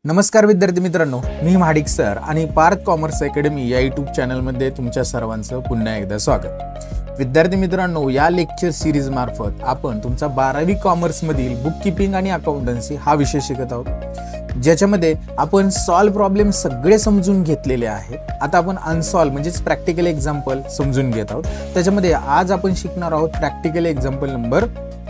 नमस्कार विद्यार्थी मित्रांनो, मी महाडिक सर आणि पार्थ कॉमर्स अकॅडमी या यूट्यूब चॅनलमध्ये तुमच्या सर्वांचं पुन्हा एकदा स्वागत. विद्यार्थी मित्रांनो, या लेक्चर सिरीज मार्फत आपण तुमचा 12वी कॉमर्समधील बुक कीपिंग आणि अकाउंटन्सी हा विषय शिकत आहोत, ज्याच्यामध्ये आपण सॉल्व प्रॉब्लेम सगळे समजून घेतलेले आहेत. आता आपण अनसॉल्व म्हणजेच प्रॅक्टिकल एक्झाम्पल समजून घेत आहोत. त्याच्यामध्ये आज आपण शिकणार आहोत प्रॅक्टिकल एक्झाम्पल नंबर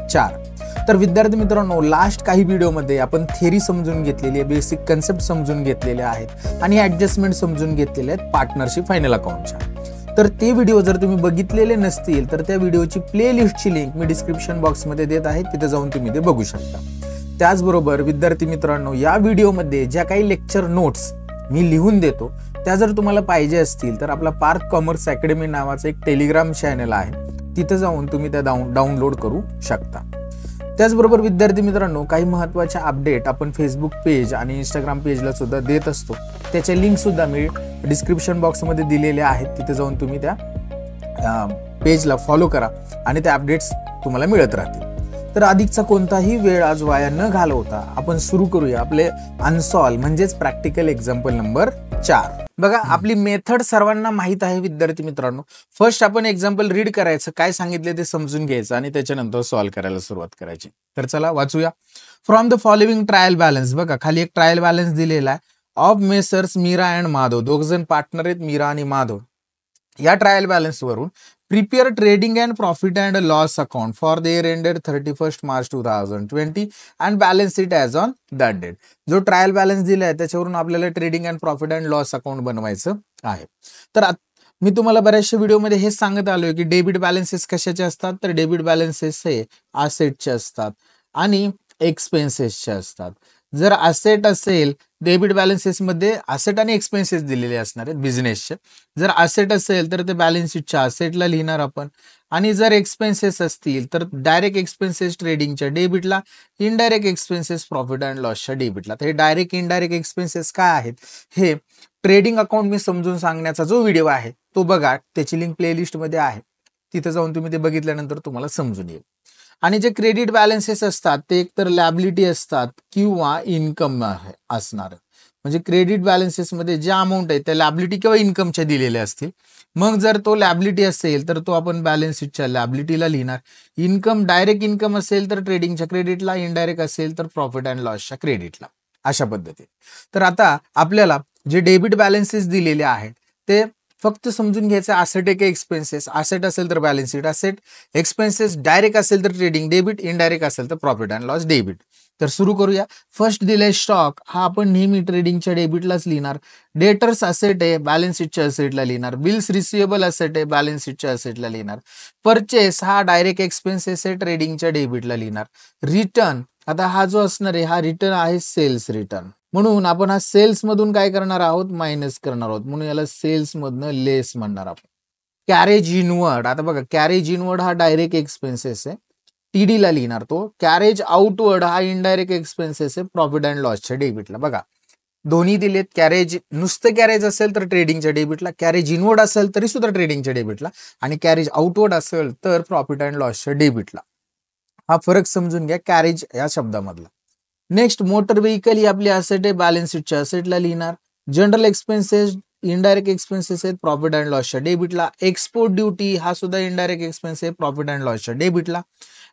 4. तर विद्यार्थी मित्रांनो, लास्ट काही व्हिडिओमध्ये आपण थेरी समजून घेतलेली आहे, बेसिक कन्सेप्ट समजून घेतलेले आहेत आणि ॲडजस्टमेंट समजून घेतलेले आहेत पार्टनरशिप फायनल अकाउंटच्या. तर ते व्हिडिओ जर तुम्ही बघितलेले नसतील तर त्या व्हिडिओची प्लेलिस्टची लिंक मी डिस्क्रिप्शन बॉक्समध्ये देत आहे, तिथे जाऊन तुम्ही ते बघू शकता. त्याचबरोबर विद्यार्थी मित्रांनो, या व्हिडिओमध्ये ज्या काही लेक्चर नोट्स मी लिहून देतो त्या जर तुम्हाला पाहिजे असतील तर आपला पार्थ कॉमर्स अकॅडमी नावाचं एक टेलिग्राम चॅनल आहे, तिथे जाऊन तुम्ही त्या डाउनलोड करू शकता. त्याचबरोबर विद्यार्थी मित्रांनो, काही महत्त्वाच्या अपडेट आपण फेसबुक पेज आणि इंस्टाग्राम पेजला सुद्धा देत असतो. त्याच्या लिंक सुद्धा मी डिस्क्रिप्शन बॉक्समध्ये दिलेल्या आहेत, तिथे जाऊन तुम्ही त्या पेजला फॉलो करा आणि त्या अपडेट्स तुम्हाला मिळत राहतील. तर अधिकचा कोणताही वेळ आज वाया न घालवता आपण सुरू करूया आपले अनसॉल्व म्हणजेच प्रॅक्टिकल एक्झाम्पल नंबर 4. बघा, आपली मेथड सर्वांना माहित आहे विद्यार्थी मित्रांनो. फर्स्ट आपण एक्झाम्पल रीड करायचं, काय सांगितले ते समजून घ्यायचं आणि त्याच्यानंतर सॉल्व्ह करायला सुरुवात करायची. तर चला वाचूया. From the following trial balance, बघा खाली एक ट्रायल बॅलन्स दिलेला आहे of messrs Meera and Madhav. दोघ जण पार्टनर आहेत, मीरा आणि माधव. या ट्रायल बॅलन्स वरून prepare trading and profit and loss account for the year ended 31 March 2020 and balance it as on that date. जो ट्रायल बॅलन्स दिला आहे त्याच्यावरून आपल्याला trading and profit and loss account बनवायचं आहे. तर मी तुम्हाला बऱ्याचशा व्हिडिओमध्ये हेच सांगत आलोय की डेबिट बॅलन्सेस कशाचे असतात, तर डेबिट बॅलन्सेस हे असेटचे असतात आणि एक्सपेन्सेसचे असतात. जर असेट असेल, डेबिट बॅलन्सेस मध्ये असेट आणि एक्सपेन्सेस दिलेले असणार आहेत बिझनेसचे. जर असेट असेल तर ते बॅलन्स शीटच्या असेटला लिहिणार आपण, आणि जर एक्सपेन्सेस असतील तर डायरेक्ट एक्सपेन्सेस ट्रेडिंगच्या डेबिटला, इनडायरेक्ट एक्सपेन्सेस प्रॉफिट अँड लॉसच्या डेबिटला. तर हे डायरेक्ट इनडायरेक्ट एक्सपेन्सेस काय आहेत, हे ट्रेडिंग अकाउंट मी समजून सांगण्याचा जो व्हिडिओ आहे तो बघा, त्याची लिंक प्लेलिस्ट मध्ये आहे, तिथे जाऊन तुम्ही ते बघितल्यानंतर तुम्हाला समजून येईल. आणि जे क्रेडिट बॅलन्सेस असतात ते एकतर लॅबिलिटी असतात किंवा इन्कम असणार. म्हणजे क्रेडिट बॅलन्सेस मध्ये जे अमाऊंट आहे त्या लॅबिलिटी किंवा इन्कमच्या दिलेल्या असतील. मग जर तो लॅबिलिटी असेल तर तो आपण बॅलन्स शीटच्या लॅबिलिटीला लिहिणार. इन्कम डायरेक्ट इन्कम असेल तर ट्रेडिंगच्या क्रेडिटला, इनडायरेक्ट असेल तर प्रॉफिट अँड लॉसच्या क्रेडिटला, अशा पद्धतीने. तर आता आपल्याला जे डेबिट बॅलन्सेस दिलेले आहेत ते फक्त समजून घ्यायचं, असेट आहे की एक्सपेन्सेस. असेट असेल तर balance sheet asset, expenses direct असेल तर ट्रेडिंग डेबिट, इनडायरेक्ट असेल तर प्रॉफिट अँड लॉस डेबिट. तर सुरू करूया. फर्स्ट दिले स्टॉक, हा आपण नेहमी ट्रेडिंगच्या डेबिटलाच लिहिणार. डेटर्स असेट आहे, बॅलन्स शीटच्या असेटला लिहिणार. बिल्स रिसिवेबल असेट आहे, बॅलन्स शीटच्या असेटला लिहिणार. परचेस हा डायरेक्ट एक्सपेन्सेस आहे, ट्रेडिंगच्या डेबिटला लिहिणार. रिटर्न, आता हा जो असणार आहे हा रिटर्न आहे सेल्स रिटर्न, म्हणून आपण हा सेल्स मधून काय करणार आहोत, मायनस करणार आहोत, म्हणून याला सेल्स मधनं लेस म्हणणार आपण. कॅरेज इनवर्ड, आता बघा कॅरेज इनवर्ड हा डायरेक्ट एक्सपेन्सेस आहे, टीडी ला लिहिणार तो. कॅरेज आउटवर्ड हा इनडायरेक्ट एक्सपेन्सेस आहे, प्रॉफिट अँड लॉसच्या डेबिटला. बघा दोन्ही दिलेत. कॅरेज, नुसतं कॅरेज असेल तर ट्रेडिंगच्या डेबिटला, कॅरेज इनवर्ड असेल तरी सुद्धा ट्रेडिंगच्या डेबिटला, आणि कॅरेज आउटवर्ड असेल तर प्रॉफिट अँड लॉसच्या डेबिटला. हा फरक समजून घ्या कॅरेज या शब्दामधला. नेक्स्ट, मोटर व्हेकल ही आपली असेट आहे, बॅलन्स शीटच्या असेटला लिहिणार. जनरल एक्सपेन्सेस इनडायरेक्ट एक्सपेन्सेस आहेत, प्रॉफिट अँड लॉसच्या डेबिटला. एक्सपोर्ट ड्युटी हा सुद्धा इनडायरेक्ट एक्सपेन्स आहे, प्रॉफिट अँड लॉसच्या डेबिटला.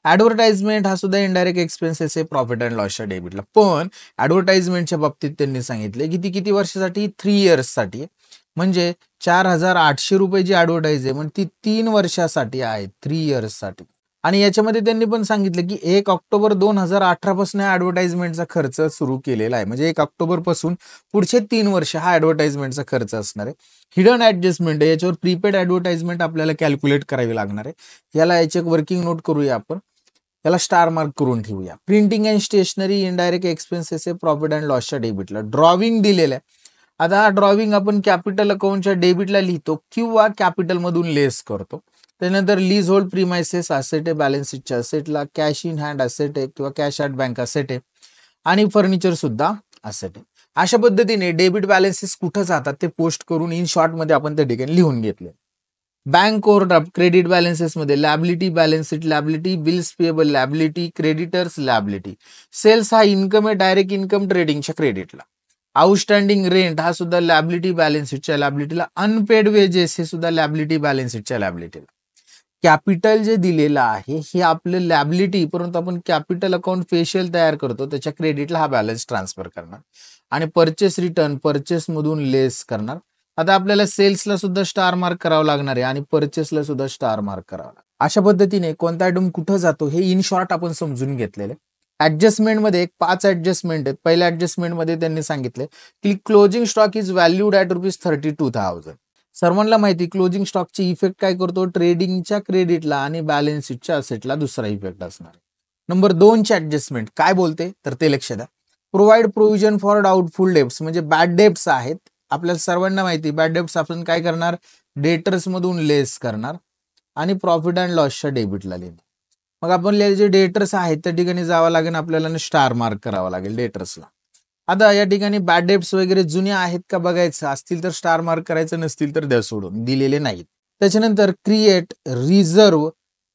ऍडव्हर्टाइजमेंट हा सुद्धा इनडायरेक्ट एक्सपेन्सेस आहे, प्रॉफिट अँड लॉसच्या डेबिटला. पण ऍडव्हर्टाइजमेंटच्या बाबतीत त्यांनी सांगितले किती वर्षासाठी, 3 इयर्ससाठी. म्हणजे 4,800 रुपये जी ऍडव्हर्टाइज आहे म्हणजे ती 3 वर्षासाठी आहे, 3 इयर्ससाठी. आणि याच्यामध्ये त्यांनी पण सांगितलं की 1 ऑक्टोबर 2018 पासून ऍडव्हर्टाइजमेंटचा खर्च सुरू केलेला आहे. म्हणजे 1 ऑक्टोबर पासून पुढचे 3 वर्ष हा ऍडव्हर्टाइजमेंटचा खर्च असणार आहे. हिडन ऍडजस्टमेंट आहे, याच्यावर प्रीपेड ऍडव्हर्टाइजमेंट आपल्याला कॅल्क्युलेट करावी लागणार आहे. याला याची एक वर्किंग नोट करूया आपण, याला स्टार मार्क करून ठेवूया. Printing and stationery indirect expenses आहे, प्रॉफिट अँड लॉसच्या डेबिटला. ड्रॉविंग दिलेलं आहे. आता हा ड्रॉविंग आपण कॅपिटल अकाउंटच्या डेबिटला लिहितो किंवा कॅपिटल मधून लेस करतो. त्यानंतर लीज होल्ड प्रिमायसेस असेट आहे, बॅलन्स शीटच्या असेटला. कॅश इन हँड असेट आहे किंवा कॅश ॲट बँक असेट आहे, आणि फर्निचर सुद्धा असेट आहे. अशा पद्धतीने डेबिट बॅलन्सेस कुठं जातात ते पोस्ट करून इन शॉर्ट मध्ये आपण त्या ठिकाणी लिहून घेतले. बँक ओव्हरड्राफ्ट क्रेडिट बॅलन्सेस मध्ये liability, balance sheet liability, bills payable liability, creditors liability. Sales हा इन्कम आहे, डायरेक्ट इन्कम ट्रेडिंगच्या क्रेडिटला. आउटस्टँडिंग रेंट हा सुद्धा लॅबिलिटी बॅलन्स शीटच्या लॅबिलिटीला, अनपेड वेजेस हे सुद्धा लॅबिलिटी बॅलन्स शीटच्या लॅबिलिटीला. कॅपिटल जे दिलेलं आहे हे आपलं लॅबिलिटी, परंतु आपण कॅपिटल अकाउंट फेशियल तयार करतो त्याच्या क्रेडिटला हा बॅलन्स ट्रान्सफर करणार आणि परचेस रिटर्न परचेस मधून लेस करणार. आता आपल्याला सेल्सला सुद्धा स्टार मार्क करावं लागणार आहे आणि परचेसला सुद्धा स्टार मार्क करावं लागणार. अशा पद्धतीने कोणता आयटम कुठं जातो हे इन शॉर्ट आपण समजून घेतलेले. ऍडजस्टमेंटमध्ये 5 ऍडजस्टमेंट आहेत. पहिल्या ऍडजस्टमेंटमध्ये त्यांनी सांगितले की closing stock is valued at ₹32,000. सर्वांना माहिती क्लोजिंग स्टॉकची इफेक्ट काय करतो, ट्रेडिंगच्या क्रेडिटला आणि बॅलन्स शीटच्या असेटला दुसरा इफेक्ट असणार. नंबर 2 ची ऍडजस्टमेंट काय बोलते तर ते लक्ष द्या. Provide provision for doubtful debts, म्हणजे बॅड डेब्ट्स आहेत. आपल्याला सर्वांना माहिती बॅड डेब्ट्स आपण काय करणार, डेटर्स मधून लेस करणार आणि प्रॉफिट अँड लॉसच्या डेबिटला लिहिणार. मग आपण जे डेटर्स आहेत त्या ठिकाणी जावं लागेल आपल्याला, स्टार मार्क करावा लागेल डेटर्सला. आता या ठिकाणी बॅड डेब्ट्स वगैरे जुने आहेत का बघायचं, असतील तर स्टार मार्क करायचं, नसतील तर द्या सोडून, दिलेले नाहीत. त्याच्यानंतर create reserve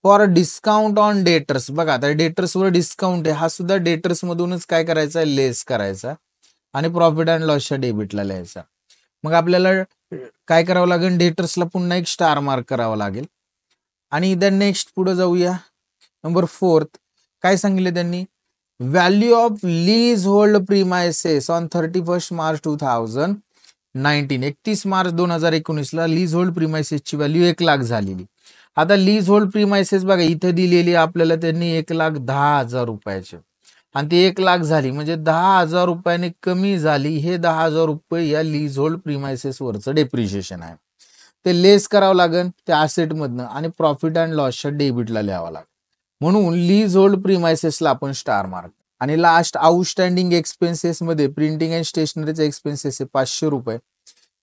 for discount on debtors. बघा आता डेटर्सवर डिस्काउंट आहे, हा सुद्धा डेटर्स मधूनच काय करायचा, लेस करायचा आणि प्रॉफिट अँड लॉसच्या डेबिटला लिहायचा. मग आपल्याला काय करावं लागेल, डेटर्सला पुन्हा एक स्टार मार्क करावा लागेल. आणि देन नेक्स्ट पुढे जाऊया. नंबर 4 काय सांगितले त्यांनी, value of lease hold premises on 31 March 2019. 31 March 2019ला लीज होल्ड प्रीमायसेसची व्हॅल्यू 1,00,000 झालेली. आता लीज होल्ड प्रीमायसेस बघा इथे दिलेली आपल्याला त्यांनी 1,10,000 रुपयाचे आणि ती 1,00,000 झाली म्हणजे 10,000 रुपयाने कमी झाली. हे 10,000 रुपये या लीज होल्ड प्रीमायसेस वरचं डेप्रिशिएशन आहे, ते लेस करावं लागेल त्या असेट मधनं आणि प्रॉफिट अँड लॉसच्या डेबिटला लिहावं लागेल. म्हणून लीज होल्ड प्रीमायसेसला आपण स्टार मार्क. आणि लास्ट आउटस्टँडिंग एक्सपेन्सेस मध्ये प्रिंटिंग अँड स्टेशनरीचे एक्सपेन्सेस आहे 500 रुपये,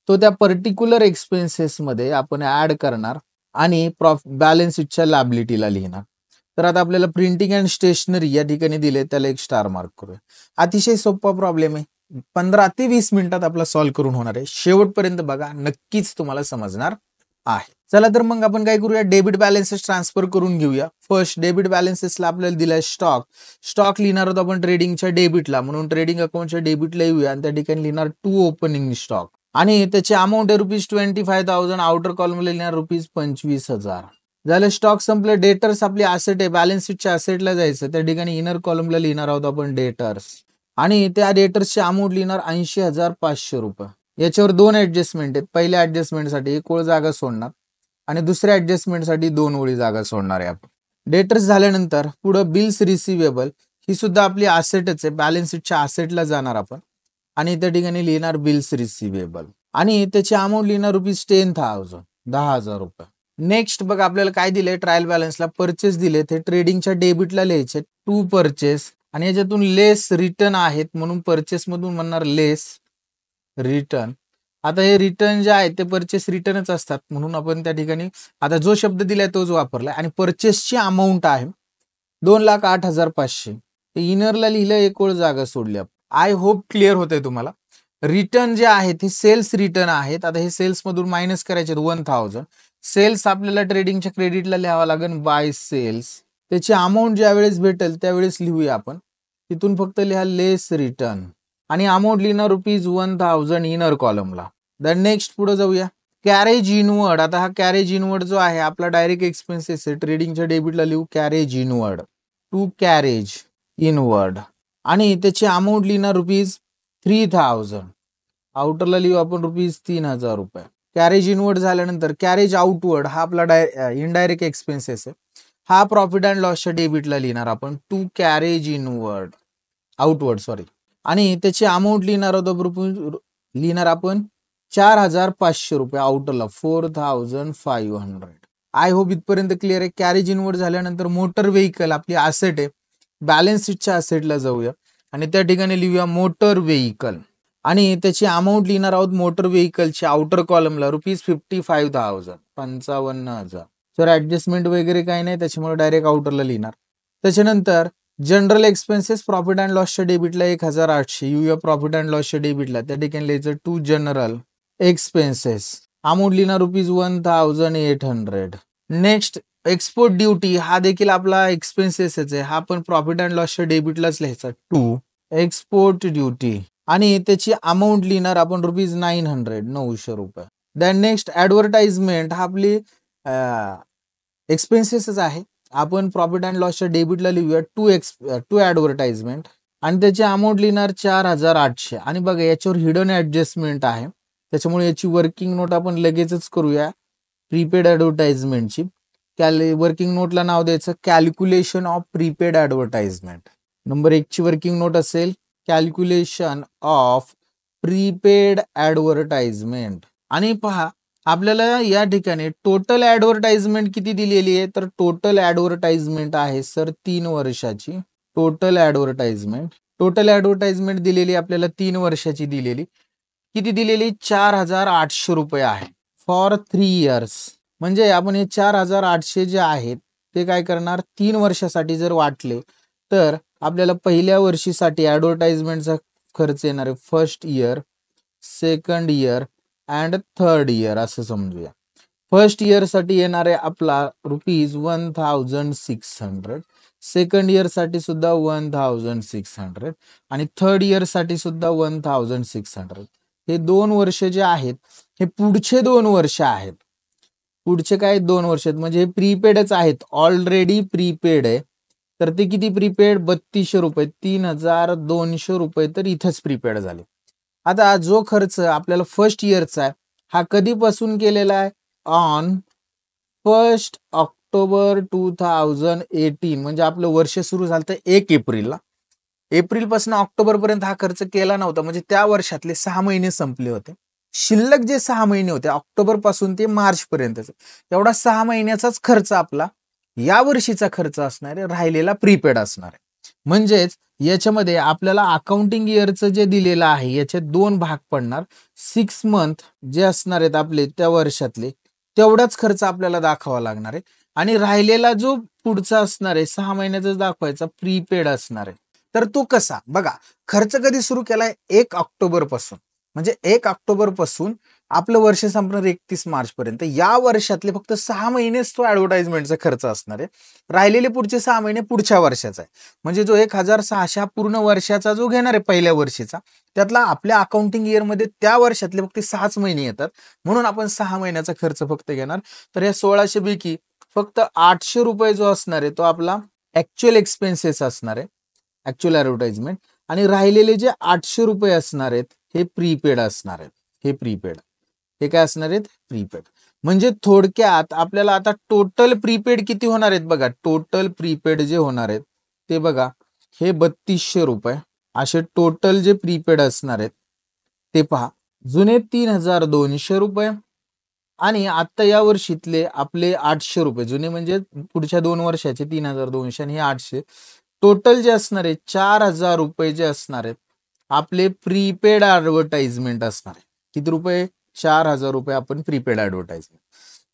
तो त्या पर्टिक्युलर एक्सपेन्सेस मध्ये आपण ऍड करणार आणि बॅलन्स शीटच्या लॅबिलिटीला लिहिणार. तर आता आपल्याला प्रिंटिंग अँड स्टेशनरी या ठिकाणी दिले, त्याला एक स्टार मार्क करूया. अतिशय सोपा प्रॉब्लेम आहे, 15 ते 20 मिनिटात आपला सॉल्व्ह करून होणार आहे. शेवटपर्यंत बघा, नक्कीच तुम्हाला समजणार आहे. चला तर मग आपण काय करूया, डेबिट बॅलन्सेस ट्रान्सफर करून घेऊया. फर्स्ट डेबिट बॅलन्सेसला आपल्याला दिलाय स्टॉक लिहिणार होतो आपण ट्रेडिंगच्या डेबिटला, म्हणून ट्रेडिंग अकाउंटच्या डेबिटला येऊया आणि त्या ठिकाणी लिहिणार टू ओपनिंग स्टॉक आणि त्याची अमाऊंट आहे ₹25,000. आउटर कॉलमला लिहिणार ₹25,000. झालं, स्टॉक संपलं. डेटर्स आपली असेट आहे, बॅलन्स शीटच्या असेटला जायचं, त्या ठिकाणी इनर कॉलमला लिहिणार आहोत आपण डेटर्स आणि त्या डेटर्सची अमाऊंट लिहिणार ₹80,500. याच्यावर 2 ऍडजस्टमेंट आहेत. पहिल्या ऍडजस्टमेंटसाठी 1 ओळ जागा सोडणार आणि दुसऱ्या ऍडजस्टमेंटसाठी 2 ओळी जागा सोडणार आहे आपण. डेटर्स झाल्यानंतर पुढे बिल्स रिसिवेबल, ही सुद्धा आपली असेटच आहे, बॅलन्स शीटच्या असेटला जाणार आपण आणि त्या ठिकाणी लिहिणार बिल्स रिसिवेबल आणि त्याची अमाऊंट लिहिणार ₹10,000, 10,000 रुपये. नेक्स्ट बघा आपल्याला काय दिलंय, ट्रायल बॅलन्सला परचेस दिले, ते ट्रेडिंगच्या डेबिटला लिहायचे टू परचेस आणि याच्यातून लेस रिटर्न आहेत म्हणून परचेस मधून म्हणणार लेस रिटर्न. आता हे रिटर्न जे आहे ते परचेस रिटर्नच असतात म्हणून आपण त्या ठिकाणी आता जो शब्द दिलाय तोच वापरलाय आणि परचेसची अमाऊंट आहे 2,08,500. इनरला लिहिलं, 1 ओळ जागा सोडली. आय होप क्लिअर होतंय तुम्हाला. रिटर्न जे आहेत हे सेल्स रिटर्न आहेत. आता हे सेल्स मधून मायनस करायचे 1,000. सेल्स आपल्याला ट्रेडिंगच्या क्रेडिटला लिहावं लागेल बाय सेल्स. त्याची अमाऊंट ज्या वेळेस भेटेल त्यावेळेस लिहूया आपण, तिथून फक्त लिहा लेस रिटर्न आणि अमाऊंट लिहिणार ₹1,000 इनर कॉलमला. देन नेक्स्ट पुढे जाऊया, कॅरेज इनवर्ड. आता हा कॅरेज इनवर्ड जो आहे आपला डायरेक्ट एक्सपेन्सेस आहे, ट्रेडिंगच्या डेबिटला लिहू carriage inward, to carriage inward आणि त्याची अमाऊंट लिहिणार ₹3,000. आउटरला लिहू आपण ₹3,000 रुपये. कॅरेज इनवर्ड झाल्यानंतर कॅरेज आउटवर्ड हा आपला इनडायरेक्ट एक्सपेन्सेस आहे, हा प्रॉफिट अँड लॉसच्या डेबिटला लिहिणार आपण टू कॅरेज इनवर्ड आउटवर्ड आणि त्याची अमाऊंट लिहिणार आपण ₹4,500 आउटरला 4,500. आय होप इथपर्यंत क्लिअर आहे. कॅरेज इनवर्ड झाल्यानंतर मोटर व्हेकल आपली असेट आहे, बॅलन्स शीटच्या असेटला जाऊया आणि त्या ठिकाणी लिहूया मोटर व्हेकल आणि त्याची अमाऊंट लिहिणार आहोत मोटर व्हेकलची आउटर कॉलमला ₹55,000, 55,000. सर ऍडजस्टमेंट वगैरे काही नाही त्याच्यामुळे डायरेक्ट आउटरला लिहिणार. त्याच्यानंतर जनरल एक्सपेन्सेस प्रॉफिट अँड लॉसच्या डेबिटला 1,800 येऊया प्रॉफिट अँड लॉसच्या डेबिटला, त्या ठिकाणी लिहायचं टू जनरल एक्सपेन्सेस, अमाऊंट लिहिणार ₹1,800. नेक्स्ट एक्सपोर्ट ड्युटी, हा देखील आपला एक्सपेन्सेस आहे, हा पण प्रॉफिट अँड लॉसच्या डेबिटलाच लिहायचा टू एक्सपोर्ट ड्युटी आणि त्याची अमाऊंट लिहिणार आपण ₹900 900. देन नेक्स्ट ॲडव्हर्टाइजमेंट हा आपली एक्सपेन्सेसच आहे. आपण प्रॉफिट अँड लॉसच्या डेबिटला लिहूया टू ॲडव्हर्टाइजमेंट आणि त्याची अमाऊंट लिहिणार 4800. आणि बघा याच्यावर हिडन ॲडजस्टमेंट आहे, त्याच्यामुळे याची वर्किंग नोट आपण लगेचच करूया. प्रीपेड ॲडव्हर्टाइजमेंटची वर्किंग नोटला नाव द्यायचं calculation of prepaid advertisement. Number 1 ची वर्किंग नोट असेल कॅल्क्युलेशन ऑफ प्रीपेड ॲडव्हर्टाइजमेंट. आणि पहा आपल्याला या ठिकाणी टोटल ॲडव्हर्टाइजमेंट किती दिलेली आहे, तर टोटल ॲडव्हर्टाइजमेंट आहे सर 3 वर्षाची. टोटल ॲडव्हर्टाइजमेंट दिलेली आपल्याला 3 वर्षाची दिलेली. किती दिलेली? ₹4800 आहे फॉर 3 इयर्स. म्हणजे आपण हे 4800 जे आहेत ते काय करणार, 3 वर्षासाठी जर वाटले तर आपल्याला पहिल्या वर्षीसाठी ॲडव्हर्टाइजमेंटचा खर्च येणार आहे first year, second year and third year असं समजूया. फर्स्ट इयरसाठी येणार आहे आपला ₹1600, सेकंड इयरसाठी सुद्धा 1600 आणि थर्ड इयरसाठी सुद्धा 1600. हे 2 वर्ष जे आहेत हे पुढचे 2 वर्ष आहेत. पुढचे काय 2 वर्ष आहेत म्हणजे हे प्रीपेडच आहेत, ऑलरेडी प्रीपेड आहे. तर ते किती प्रीपेड? ₹3200, ₹3200 तर इथंच प्रीपेड झाले. आता जो खर्च आपल्याला फर्स्ट इयरचा आहे हा कधीपासून केलेला आहे? ऑन 1 ऑक्टोबर 2018 म्हणजे आपलं वर्ष सुरू झालं तर 1 एप्रिलला. एप्रिलपासून ऑक्टोबरपर्यंत हा खर्च केला नव्हता, म्हणजे त्या वर्षातले 6 महिने संपले होते. शिल्लक जे 6 महिने होते ऑक्टोबर पासून ते मार्च पर्यंतच, एवढा 6 महिन्याचाच खर्च आपला या वर्षीचा खर्च असणार आहे, राहिलेला प्रीपेड असणार आहे. म्हणजेच याच्यामध्ये आपल्याला अकाउंटिंग इयरचं जे दिलेलं आहे याचे 2 भाग पडणार. 6 मंथ जे असणार आहेत आपले त्या वर्षातले तेवढाच खर्च आपल्याला दाखवावा लागणार आहे आणि राहिलेला जो पुढचा असणार आहे 6 महिन्याचाच दाखवायचा प्रीपेड असणार आहे. तर तो कसा? बघा खर्च कधी सुरू केलाय? 1 ऑक्टोबर पासून, म्हणजे 1 ऑक्टोबर पासून आपलं वर्ष संपणार 31 मार्च पर्यंत. या वर्षातले फक्त 6 महिनेच तो ॲडव्हर्टाइजमेंटचा खर्च असणार आहे, राहिलेले पुढचे 6 महिने पुढच्या वर्षाचा आहे. म्हणजे जो 1600 पूर्ण वर्षाचा जो घेणार आहे पहिल्या वर्षीचा, त्यातला आपल्या अकाउंटिंग इयरमध्ये त्या वर्षातले फक्त 6च महिने येतात, म्हणून आपण 6 महिन्याचा खर्च फक्त घेणार. तर या 1600 पैकी फक्त ₹800 जो असणार आहे तो आपला ऍक्च्युअल एक्सपेन्सेस असणार आहे, ऍक्च्युअल ॲडव्हर्टाइजमेंट. आणि राहिलेले जे ₹800 असणार आहेत हे प्रीपेड असणार आहेत. हे प्रीपेड हे काय असणार आहेत? प्रीपेड. म्हणजे थोडक्यात आपल्याला आता टोटल प्रीपेड किती होणार आहेत बघा. टोटल प्रीपेड जे होणार आहेत ते बघा हे ₹3200 असे टोटल जे प्रीपेड असणार आहेत ते पहा. जुने ₹3200 आणि आता या वर्षीतले आपले ₹800. जुने म्हणजे पुढच्या 2 वर्षाचे 3200 आणि हे 800. टोटल जे असणार आहे ₹4000 जे असणार आहेत आपले प्रीपेड ॲडव्हर्टाइजमेंट असणार आहे. किती रुपये? ₹4000 आपण प्रीपेड ॲडव्हर्टाइजमेंट.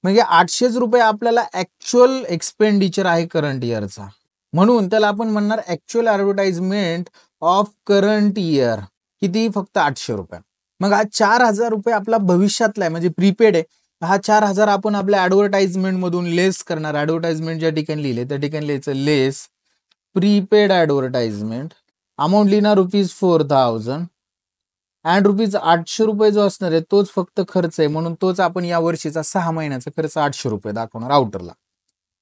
म्हणजे ₹800 आपल्याला ऍक्च्युअल एक्सपेंडिचर आहे करंट इयरचा, म्हणून त्याला आपण म्हणणार actual advertisement of current year. किती? फक्त ₹800. मग हा ₹4000 आपला भविष्यातला आहे म्हणजे प्रीपेड आहे. हा 4000 आपण आपल्या ॲडव्हर्टाइजमेंट मधून लेस करणार. ॲडव्हर्टाइजमेंट ज्या ठिकाणी लिहिले त्या ठिकाणी लिहायचं लेस प्रीपेड ॲडव्हर्टाइजमेंट. अमाऊंट लिहिणार ₹4000 अँड ₹800 जो असणार आहे तोच फक्त खर्च आहे, म्हणून तोच आपण या वर्षीचा 6 महिन्याचा खर्च ₹800 दाखवणार आउटरला.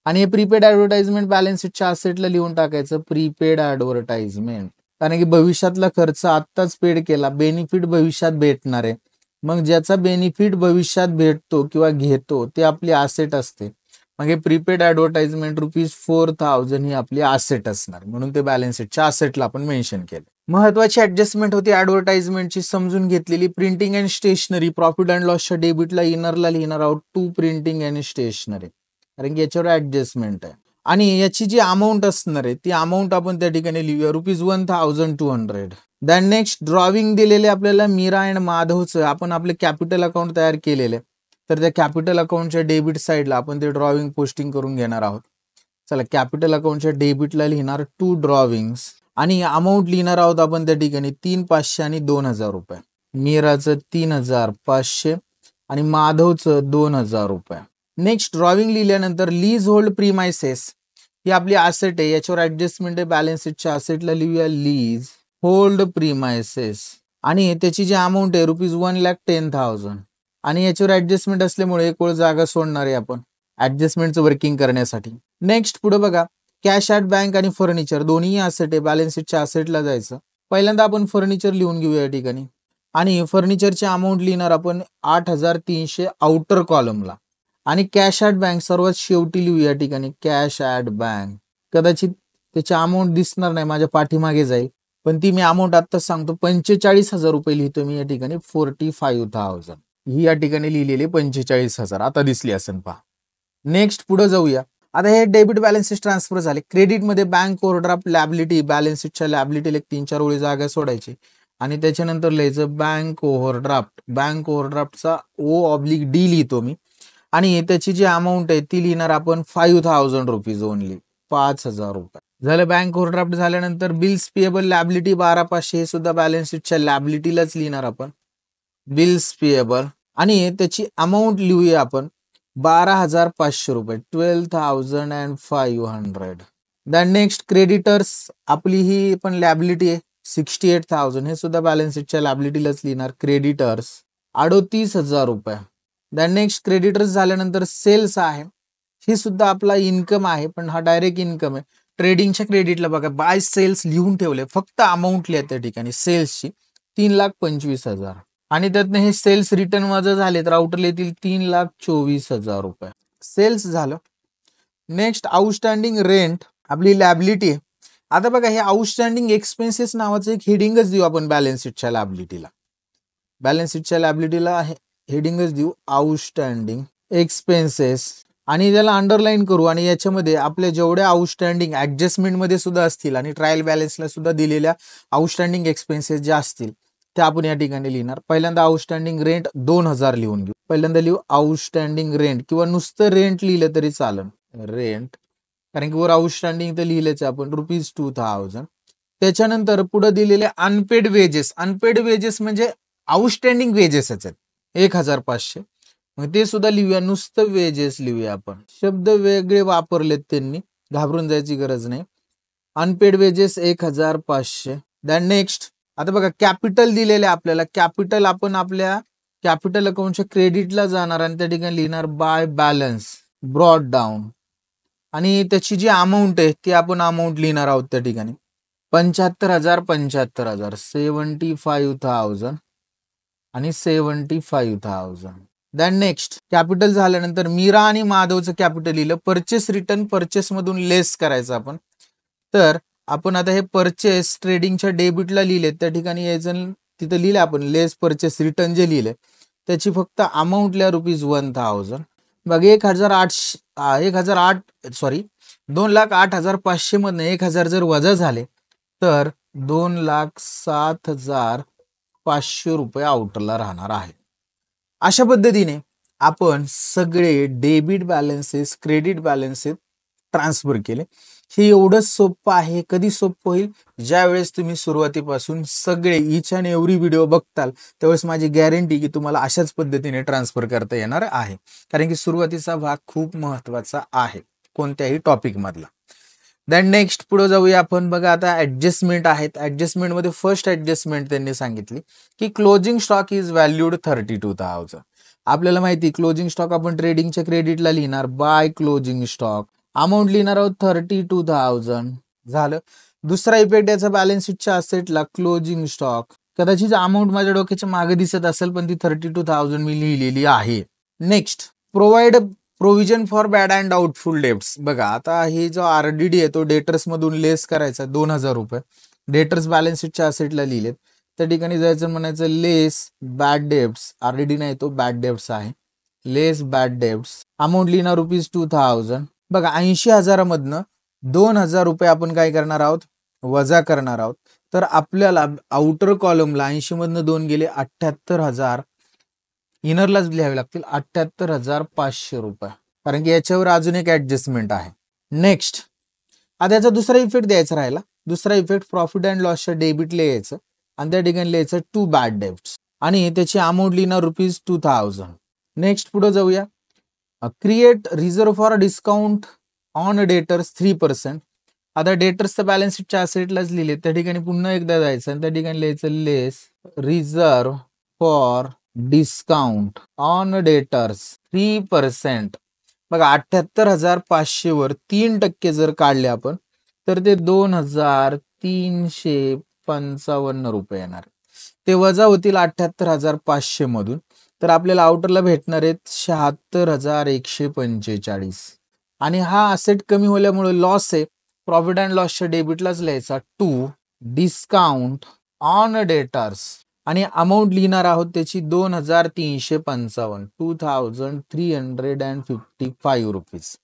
आणि हे प्रीपेड ॲडव्हर्टाइजमेंट बॅलन्स शीटच्या असेटला लिहून टाकायचं प्रीपेड ॲडव्हर्टाइजमेंट. कारण की भविष्यातला खर्च आत्ताच पेड केला, बेनिफिट भविष्यात भेटणार आहे. मग ज्याचा बेनिफिट भविष्यात भेटतो किंवा घेतो ते आपली असेट असते. मग हे प्रीपेड ॲडव्हर्टाइजमेंट ₹4000 ही आपली असेट असणार, म्हणून ते बॅलन्स शीटच्या असेटला आपण मेन्शन केलं. महत्वाची ऍडजस्टमेंट होती ॲडव्हर्टाइजमेंटची समजून घेतलेली. Printing and stationery profit and लॉसच्या डेबिटला इनरला लिहिणार आहोत टू प्रिंटिंग अँड स्टेशनरी, कारण की याच्यावर ऍडजस्टमेंट आहे. आणि याची जी अमाऊंट असणार आहे ती अमाऊंट आपण त्या ठिकाणी लिहूया ₹1200. दॅन नेक्स्ट ड्रॉविंग दिलेले आपल्याला मीरा अँड माधवचं. आपण आपले कॅपिटल अकाउंट तयार केलेले, तर त्या कॅपिटल अकाउंटच्या डेबिट साईडला आपण ते ड्रॉविंग पोस्टिंग करून घेणार आहोत. चला कॅपिटल अकाउंटच्या डेबिटला लिहिणार 2 ड्रॉविंग्स आणि अमाऊंट लिहिणार आहोत आपण त्या ठिकाणी 3500 आणि ₹2000. मीराचं 3500 आणि माधवचं ₹2000. नेक्स्ट ड्रॉविंग लिहिल्यानंतर लीज होल्ड प्रीमायसेस ही आपली असेट आहे, याच्यावर ऍडजस्टमेंट आहे. बॅलन्स शीटच्या असेटला लिहूया लीज होल्ड प्रीमायसेस. आणि त्याची जी अमाऊंट आहे ₹1,10,000 आणि याच्यावर ऍडजस्टमेंट असल्यामुळे एक वेळ जागा सोडणार आहे आपण ऍडजस्टमेंटचं वर्किंग करण्यासाठी. नेक्स्ट पुढे बघा, कॅश ॲट बँक आणि फर्निचर दोन्ही असेट आहे. बॅलन्स शीटच्या असेटला जायचं. पहिल्यांदा आपण फर्निचर लिहून घेऊया या ठिकाणी आणि फर्निचरची अमाऊंट लिहिणार आपण 8,300 आउटर कॉलमला आणि कॅश ॲट बँक सर्वात शेवटी लिहू या ठिकाणी. कॅश ॲट बँक कदाचित त्याची अमाऊंट दिसणार नाही, माझ्या पाठीमागे जाईल, पण ती मी अमाऊंट आत्ताच सांगतो. 45,000 रुपये लिहितो मी या ठिकाणी. 45,000 ही या ठिकाणी लिहिलेली 45,000 आता दिसली असेल पहा. नेक्स्ट पुढे जाऊया. आता हे डेबिट बॅलन्सेस ट्रान्सफर झाले. क्रेडिटमध्ये बँक ओव्हरड्राफ्ट लॅबिलिटी, बॅलन्स शीटच्या लॅबिलिटीला 3-4 ओळी जागा सोडायची आणि त्याच्यानंतर लिहायचं बँक ओव्हरड्राफ्ट. बँक ओव्हरड्राफ्टचा O/D लिहितो मी आणि त्याची जी अमाऊंट आहे ती लिहिणार आपण 5,000 रुपीज ओनली. 5,000 रुपये झालं. बँक ओव्हरड्राफ्ट झाल्यानंतर बिल्स पेएबल लॅबिलिटी 12,500 हे सुद्धा बॅलन्स शीटच्या लॅबिलिटीलाच लिहिणार आपण. बिल्स पेएबल आणि त्याची अमाऊंट लिहूया आपण 12,500 रुपये. 12,500. दॅन नेक्स्ट क्रेडिटर्स, आपली ही पण लॅबिलिटी आहे 68,000 हे सुद्धा बॅलन्स शीटच्या लॅबिलिटीलाच लिहिणार. क्रेडिटर्स 38,000 रुपये. दॅन नेक्स्ट क्रेडिटर्स झाल्यानंतर सेल्स आहे, ही सुद्धा आपला इन्कम आहे पण हा डायरेक्ट इन्कम आहे. ट्रेडिंगच्या क्रेडिटला बघा बाय सेल्स लिहून ठेवले, फक्त अमाऊंट लिहा त्या ठिकाणी सेल्सची 3,25,000 आणि त्यातनं हे सेल्स रिटर्न वजा झाले तर आउटरला येतील 3,24,000 रुपये. सेल्स झालं. नेक्स्ट आउटस्टँडिंग रेंट आपली लॅबिलिटी आहे. आता बघा हे आउटस्टँडिंग एक्सपेन्सेस नावाचं एक हेडिंगच देऊ आपण बॅलन्स शीटच्या लॅबिलिटीला. बॅलन्स शीटच्या लॅबिलिटीला हेडिंगच देऊ आउटस्टँडिंग एक्सपेन्सेस आणि त्याला अंडरलाईन करू आणि याच्यामध्ये आपल्या जेवढ्या आउटस्टँडिंग ऍडजस्टमेंटमध्ये सुद्धा असतील आणि ट्रायल बॅलन्सला सुद्धा दिलेल्या आउटस्टँडिंग एक्सपेन्सेस ज्या असतील त्या आपण या ठिकाणी लिहिणार. पहिल्यांदा आउटस्टँडिंग रेंट 2,000 लिहून घेऊ. पहिल्यांदा लिहू आउटस्टँडिंग रेंट किंवा नुसतं रेंट लिहिलं तरी चालेल. रेंट कारण की वर आउटस्टँडिंग तर लिहिलेच आपण ₹2,000. त्याच्यानंतर पुढे दिलेले अनपेड वेजेस. अनपेड वेजेस म्हणजे आउटस्टँडिंग वेजेसच आहेत 1,500. मग ते सुद्धा लिहूया. नुसतं वेजेस लिहूया आपण. शब्द वेगळे वापरलेत त्यांनी, घाबरून जायची गरज नाही. Unpaid wedges 1,500. दॅन नेक्स्ट आता बघा कॅपिटल दिलेले आपल्याला. कॅपिटल आपण आपल्या कॅपिटल अकाउंटच्या क्रेडिटला जाणार आणि त्या ठिकाणी लिहिणार बाय बॅलन्स ब्रॉट डाऊन आणि त्याची जी अमाऊंट आहे ती आपण अमाऊंट लिहिणार आहोत त्या ठिकाणी 75,000 75,000 75,000 आणि 75,000. दॅन नेक्स्ट कॅपिटल झाल्यानंतर मीरा आणि माधवचं कॅपिटल लिहिलं. परचेस रिटर्न परचेस मधून लेस करायचं आपण. तर आपण आता हे परचेस ट्रेडिंगच्या डेबिटला लिहिले त्या ठिकाणी यायचं, तिथं लिहिलं आपण लेस परचेस रिटर्न जे लिहिले त्याची फक्त अमाऊंट लिहा ₹1,000. बघ 2,08,500 मधनं 1,000 जर वजा झाले तर 2,07,500 रुपये आउटरला राहणार आहे. अशा पद्धतीने आपण सगळे debit balances credit balances transfer केले. हे एवढंच सोपं आहे. कधी सोपं होईल? ज्या वेळेस तुम्ही सुरुवातीपासून सगळे इच अँड एव्हरी व्हिडिओ बघताल त्यावेळेस माझी गॅरंटी की तुम्हाला अशाच पद्धतीने ट्रान्सफर करता येणार आहे. कारण की सुरुवातीचा भाग खूप महत्वाचा आहे कोणत्याही टॉपिक मधला. दॅन नेक्स्ट पुढे जाऊया आपण. बघा आता ऍडजस्टमेंट आहेत. ऍडजस्टमेंटमध्ये फर्स्ट ऍडजस्टमेंट त्यांनी सांगितली की क्लोजिंग स्टॉक इज व्हॅल्यूड 32,000. आपल्याला माहिती क्लोजिंग स्टॉक आपण ट्रेडिंगच्या क्रेडिटला लिहिणार बाय क्लोजिंग स्टॉक. अमाऊंट लिहिणार आहोत 32,000. झालं. दुसरा इफेक्ट याचा बॅलन्स शीटच्या असेटला क्लोजिंग स्टॉक. कदाचित अमाऊंट माझ्या डोक्याच्या मागे दिसत असेल पण ती 32,000 मी लिहिलेली आहे. Next provision for bad and doubtful debts. बघा आता हे जो RDD आहे तो डेटर्स मधून लेस करायचा 2,000 रुपये. डेटर्स बॅलन्स शीटच्या असेटला लिहिलेत त्या ठिकाणी जायचं म्हणायचं लेस बॅड डेब्ट्स. RDD नाही तो बॅड डेब्ट्स आहे. लेस बॅड डेब्ट्स. अमाऊंट लिहिणार ₹2,000. बघा 80,000 मधनं 2,000 रुपये आपण काय करणार आहोत वजा करणार आहोत. तर आपल्याला आउटर कॉलमला 80 मधनं 2 गेले 78,000. इनरलाच लिहावे लागतील 78,500 रुपये कारण की याच्यावर अजून एक ऍडजस्टमेंट आहे. नेक्स्ट आता याचा दुसरा इफेक्ट द्यायचा राहिला. दुसरा इफेक्ट प्रॉफिट अँड लॉसच्या डेबिटला यायचं आणि त्या ठिकाणी लिहायचं 2 बॅड डेब्ट्स आणि त्याची अमाऊंट लिहिणार ₹2,000. नेक्स्ट पुढे जाऊया. Create reserve for discount on debtors 3%. आता डेटर्स तर बॅलन्स शीटच्या असेटलाच लिहिले, त्या ठिकाणी पुन्हा एकदा जायचं आणि त्या ठिकाणी लिहायचं less reserve for discount on debtors 3%. बघा 78,500 वर 3% जर काढले आपण तर ते 2,355 रुपये येणार. ते वजा होतील 78,500 मधून, तर आपल्याला आउटरला भेटणार आहेत 76,145. आणि हा असेट कमी होल्यामुळे लॉस आहे. प्रॉफिट अँड लॉसच्या डेबिटलाच लिहायचा टू डिस्काउंट ऑन डेटर्स आणि अमाऊंट लिहिणार आहोत त्याची 2,355 2,355 रुपीज.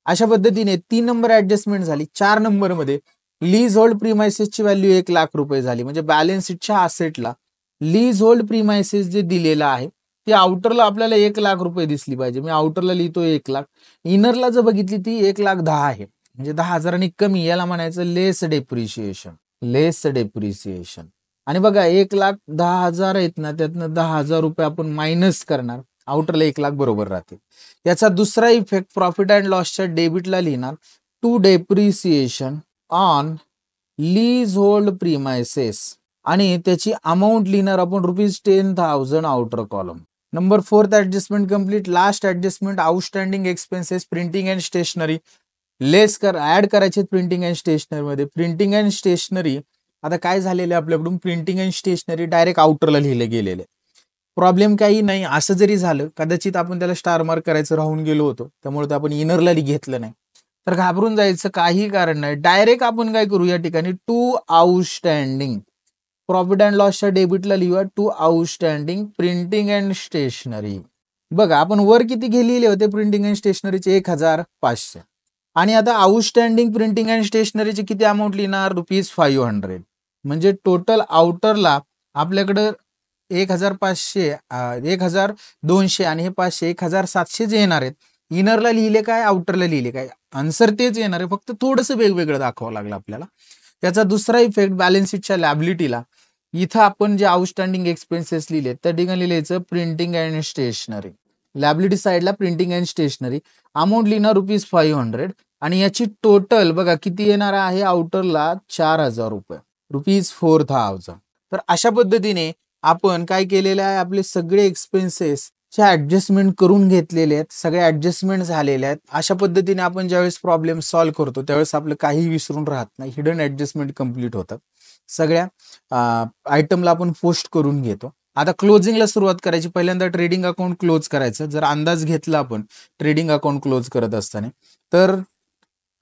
अशा पद्धतीने 3 नंबर ऍडजस्टमेंट झाली. 4 नंबर मध्ये लीज होल्ड प्रीमायसेसची व्हॅल्यू 1 लाख रुपये झाली. म्हणजे बॅलन्स शीटच्या असेटला लीज होल्ड प्रीमायसेस जे दिलेलं आहे ते आउटरला आपल्याला 1 लाख रुपये दिसली पाहिजे. मी आउटरला लिहितो 1 लाख, इनरला जर बघितली ती 1,10,000 आहे, म्हणजे 10,000 कमी. याला म्हणायचं लेस डेप्रिशिएशन. लेस डेप्रिसिएशन. आणि बघा 1,10,000 आहेत ना, त्यातनं 10,000 रुपये आपण मायनस करणार, आउटरला 1 लाख बरोबर राहते. याचा दुसरा इफेक्ट प्रॉफिट अँड लॉसच्या डेबिटला लिहिणार to depreciation on lease hold premises आणि त्याची अमाऊंट लिहिणार आपण ₹10,000 outer column. Number 4th adjustment complete. Last adjustment outstanding expenses printing and stationery less add करायचे प्रिंटिंग अँड स्टेशनरी मध्ये. प्रिंटिंग अँड स्टेशनरी आता काय झालेलं आहे आपल्याकडून, प्रिंटिंग अँड स्टेशनरी डायरेक्ट आउटरला लिहिले गेलेले. प्रॉब्लेम काही नाही. असं जरी झालं कदाचित आपण त्याला स्टार मार्क करायचं राहून गेलो होतो, त्यामुळे आपण इनरला घेतलं नाही, तर घाबरून जायचं काही कारण नाही. डायरेक्ट आपण काय करू या ठिकाणी टू आउटस्टँडिंग प्रॉफिट अँड लॉसच्या डेबिटला लिहूया to outstanding printing and stationery. बघा आपण वर किती लिहिले होते प्रिंटिंग अँड स्टेशनरीचे 1,500 आणि आता आउटस्टँडिंग प्रिंटिंग अँड स्टेशनरीचे किती अमाऊंट लिहिणार ₹500. म्हणजे टोटल आउटरला आपल्याकडं 1,500 1,200 आणि हे 500 1,700 जे येणार आहेत. इनरला लिहिले काय आउटरला लिहिले काय, आन्सर तेच येणार आहे, फक्त थोडंसं वेगवेगळं दाखवावं लागलं आपल्याला. त्याचा दुसरा इफेक्ट बॅलन्स शीटच्या लॅबिलिटीला. इथं आपण जे आउटस्टँडिंग एक्सपेन्सेस लिहिले त्या ठिकाणी लिहायचं प्रिंटिंग अँड स्टेशनरी. लॅबिलिटी साईडला प्रिंटिंग अँड स्टेशनरी अमाऊंट लिहिणार ₹500 आणि याची टोटल बघा किती येणार आहे आउटरला 4,000 रुपये ₹4,000. तर अशा पद्धतीने आपण काय केलेलं आहे, आपले सगळे एक्सपेन्सेस ऍडजस्टमेंट करून घेतलेले आहेत, सगळे ऍडजस्टमेंट झालेले आहेत. अशा पद्धतीने आपण ज्यावेळेस प्रॉब्लेम सॉल्व्ह करतो त्यावेळेस आपलं काही विसरून राहत नाही, हिडन ऍडजस्टमेंट कम्प्लीट होतात. सगळ्या आयटमला आपण पोस्ट करून घेतो. आता क्लोजिंगला सुरुवात करायची. पहिल्यांदा ट्रेडिंग अकाउंट क्लोज करायचं. जर अंदाज घेतला आपण ट्रेडिंग अकाउंट क्लोज करत असताना, तर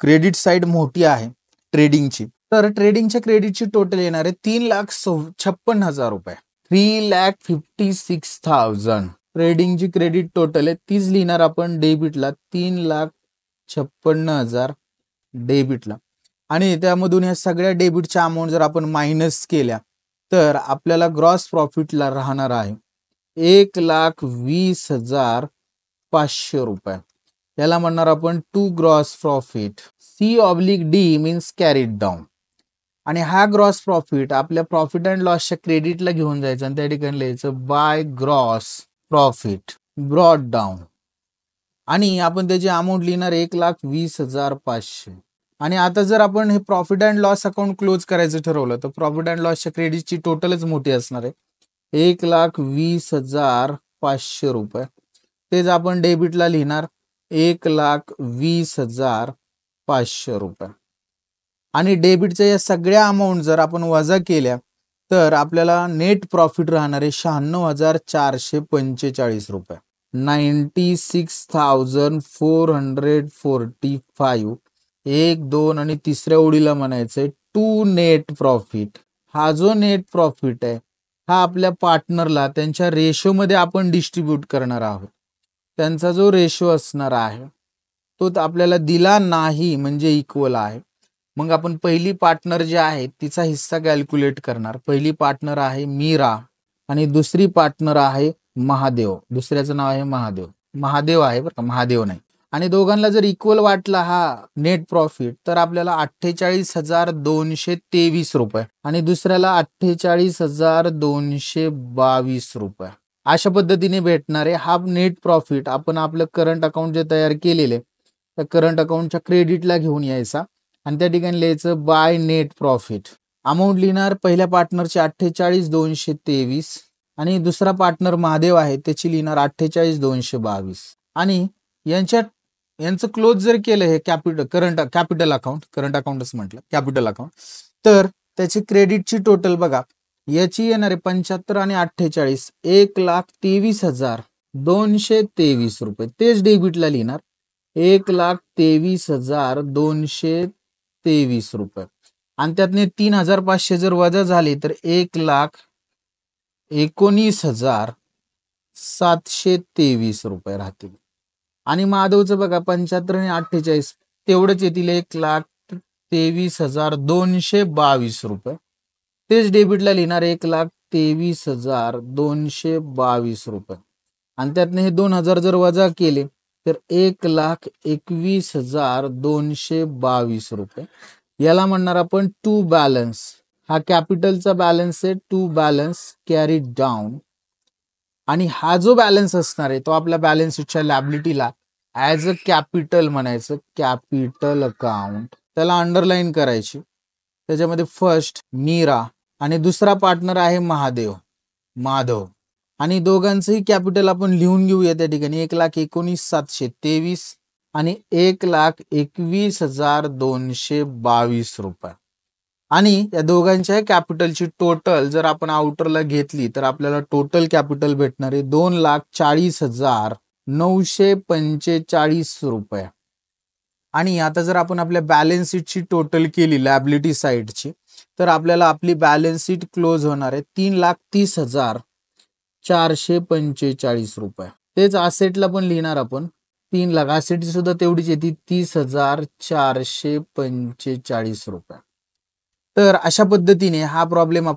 क्रेडिट साईड मोठी आहे ट्रेडिंगची, तर ट्रेडिंगच्या क्रेडिटची टोटल येणार आहे 3,56,000 रुपये 3,56,000. ट्रेडिंगची क्रेडिट टोटल आहे तीच लिहिणार आपण डेबिटला 3,56,000 डेबिटला. आणि त्यामधून ह्या सगळ्या डेबिटच्या अमाऊंट जर आपण मायनस केल्या तर आपल्याला ग्रॉस प्रॉफिटला राहणार आहे 1,20,500 रुपये. याला म्हणणार आपण to gross profit. C/D means carried down. आणि हा ग्रॉस प्रॉफिट आपल्या प्रॉफिट अँड लॉसच्या क्रेडिटला घेऊन जायचं आणि त्या ठिकाणी लिहायचं by gross profit brought down. आणि आपण त्याची अमाऊंट लिहिणार 1,20,500. आणि आता जर आपण हे profit and loss account close करायचं ठरवलं तर प्रॉफिट अँड लॉसच्या क्रेडिटची टोटलच मोठी असणार आहे 1,20,500 रुपये. तेच आपण डेबिटला लिहिणार 1,20,500 रुपये. आणि डेबिटच्या या सगळ्या अमाऊंट जर आपण वजा केल्या तर आपल्याला नेट प्रॉफिट राहणार आहे 96,445 रुपये 96,445. 1, 2 आणि तिसऱ्या ओळीला म्हणायचंय टू नेट प्रॉफिट. हा जो नेट प्रॉफिट आहे हा आपल्या पार्टनरला त्यांच्या रेशोमध्ये आपण डिस्ट्रीब्यूट करणार आहोत. त्यांचा जो रेशो असणार आहे तो आपल्याला दिला नाही म्हणजे इक्वल आहे. मग आपण पहिली पार्टनर जे आहे तिचा हिस्सा कॅल्क्युलेट करणार. पहिली पार्टनर आहे मीरा आणि दुसरी पार्टनर आहे महादेव. दुसऱ्याचं नाव आहे महादेव आहे बरं का, महादेव नाही. आणि दोघांना जर इक्वल वाटला हा नेट प्रॉफिट तर आपल्याला 48,223 रुपये आणि दुसऱ्याला 48,222 रुपये अशा पद्धतीने भेटणारे हा नेट प्रॉफिट आपण आपलं करंट अकाउंट जे तयार केलेले त्या करंट अकाउंटच्या क्रेडिटला घेऊन यायचा आणि त्या ठिकाणी लिहायचं बाय नेट प्रॉफिट. अमाऊंट लिहिणार पहिल्या पार्टनरचे 48,223 आणि दुसरा पार्टनर महादेव आहे त्याची लिहिणार 48,222 आणि यांचं क्लोज जर केलं हे कॅपिटल अकाउंटच म्हटलं कॅपिटल अकाउंट, तर त्याची क्रेडिटची टोटल बघा याची येणार आहे 75 आणि 48 1,23,223 रुपये. तेच डेबिटला लिहिणार 1,23,223 रुपये आणि त्यातने 3,500 जर वजा झाले तर 1,19,723 रुपये राहतील. आणि माधवचं बघा 75 आणि 48 तेवढंच येतील 1,23,222 रुपये. तेच डेबिटला लिहिणार 1,23,222 रुपये आणि त्यातने हे 2,000 जर वजा केले तर 1,21,222 रुपये. याला म्हणणार आपण टू बॅलन्स. हा कॅपिटलचा बॅलन्स आहे, टू बॅलन्स कॅरी डाऊन. आणि हा जो बॅलन्स असणार आहे तो आपल्या बॅलन्स शीटच्या लॅबिलिटीला ॲज अ कॅपिटल म्हणायचं, कॅपिटल अकाउंट. त्याला अंडरलाईन करायची. त्याच्यामध्ये फर्स्ट मीरा आणि दुसरा पार्टनर आहे माधव आणि दोघांचंही कॅपिटल आपण लिहून घेऊया त्या ठिकाणी 1,19,723 आणि 1,21,222 रुपये. आणि या दोघांच्या कॅपिटलची टोटल जर आपण आउटरला घेतली तर आपल्याला टोटल कॅपिटल भेटणार आहे 2,40,945 रुपये. आणि आता जर आपण आपल्या बॅलन्स शीटची टोटल केली लॅबिलिटी साईडची तर आपल्याला आपली बॅलन्स शीट क्लोज होणार आहे 3,30,445 रुपये. तेच असेटला पण लिहिणार आपण 3,00,000. असेटची सुद्धा तेवढीच येते 30,445 रुपये. तर अशा पद्धतीने हा प्रॉब्लेम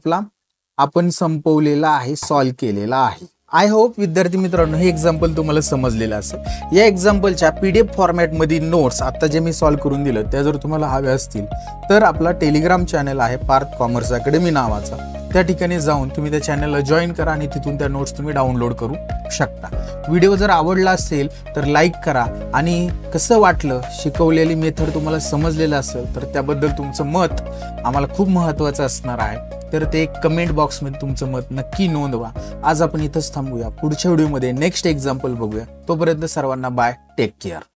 आपण संपवलेला आहे, सॉल्व्ह केलेला आहे. आय होप विद्यार्थी मित्रांनो हे एक्झाम्पल तुम्हाला समजलेलं असेल. या एक्झाम्पलच्या PDF फॉर्मॅटमध्ये नोट्स आता जे मी सॉल्व्ह करून दिलं त्या जर तुम्हाला हव्या असतील तर आपला टेलिग्राम चॅनल आहे पार्थ कॉमर्स अकॅडमी नावाचा. त्या ठिकाणी जाऊन तुम्ही त्या चॅनलला जॉईन करा आणि तिथून त्या नोट्स तुम्ही डाउनलोड करू शकता. व्हिडिओ जर आवडला असेल तर लाईक करा आणि कसं वाटलं, शिकवलेली मेथड तुम्हाला समजलेलं असेल तर त्याबद्दल तुमचं मत आम्हाला खूप महत्त्वाचं असणार आहे. तर ते कमेंट बॉक्समध्ये तुमचं मत नक्की नोंदवा. आज आपण इथंच थांबूया. पुढच्या व्हिडिओमध्ये नेक्स्ट एक्झाम्पल बघूया. तोपर्यंत सर्वांना बाय, टेक केअर.